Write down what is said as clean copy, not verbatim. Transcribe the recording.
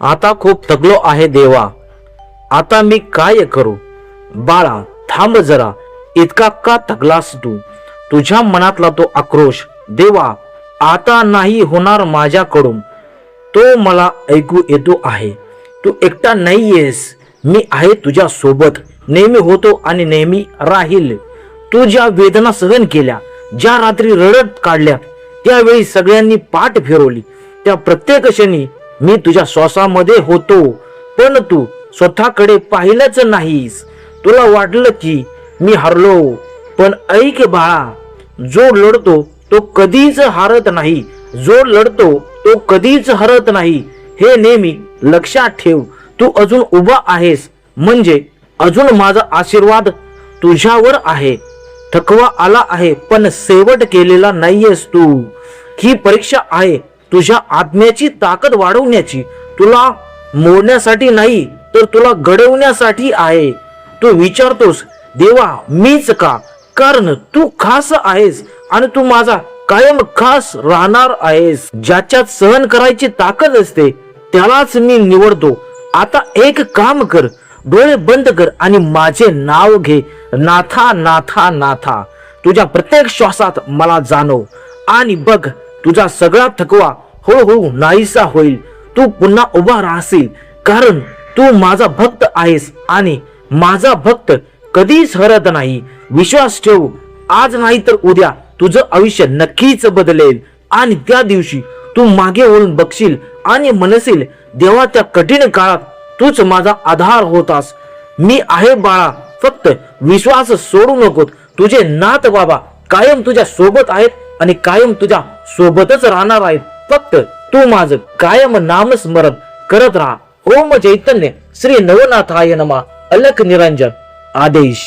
आता खूप थकलो आहे देवा, आता मी काय करू? बाळा थांब जरा, इतका का थकलास तू? तुझ्या मनातला तो आक्रोश देवा आता नाही होणार माझ्याकडून, तो मला ऐकू येतो आहे. तू एकटा नाहीयेस, मी आहे तुझ्या सोबत, नेहमी होतो आणि नेहमी राहील. तू ज्या वेदना सहन केल्या, ज्या रात्री रडत काढल्या, त्यावेळी सगळ्यांनी पाठ फिरवली, त्या प्रत्येक क्षणी मी तुझ्या श्वासामध्ये होतो, पण तू स्वतःकडे पाहिलंच नाहीस. तुला वाटलं की मी हरलो, पण ऐक बाळा, जो लढतो तो कधीच हारत नाही, जो लढतो तो कधीच हरत नाही, हे नेहमी लक्षात ठेव. तू अजून उभा आहेस म्हणजे अजून माझा आशीर्वाद तुझ्यावर आहे. थकवा आला आहे पण शेवट केलेला नाहीयेस तू. ही परीक्षा आहे तुझ्या आत्म्याची ताकद वाढवण्याची, तुला मोडण्यासाठी नाही तर तुला घडवण्यासाठी आहे. तू विचारतोस देवा मीच का? कारण तू खास आहेस आणि तू माझा कायम खास राहणार आहेस. ज्याच्यात सहन करायची ताकद असते त्यालाच मी निवडतो. आता एक काम कर, डोळे बंद कर आणि माझे नाव घे, नाथा नाथा नाथा. तुझ्या प्रत्येक श्वासात मला जाणव आणि बघ तुझा सगळा थकवा हळूहळू नाहीसा होईल. तू पुन्हा उभा राहशील, कारण तू माझा भक्त आहेस आणि माझा भक्त कधीच हरत नाही. विश्वास ठेव, आज नाही तर उद्या तुझं आयुष्य नक्कीच बदलेल आणि त्या दिवशी तू मागे वळून बघशील आणि म्हणशील देवा त्या कठीण काळात तूच माझा आधार होतास. मी आहे बाळा, फक्त विश्वास सोडू नको. तुझे नाथ बाबा कायम तुझ्या सोबत आहेत आणि कायम तुझ्या सोबतच राहणार आहेत. फक्त तू माझं कायम नामस्मरण करत राहा. ओम चैतन्य श्री नवनाथाय नमः. अलख निरंजन आदेश.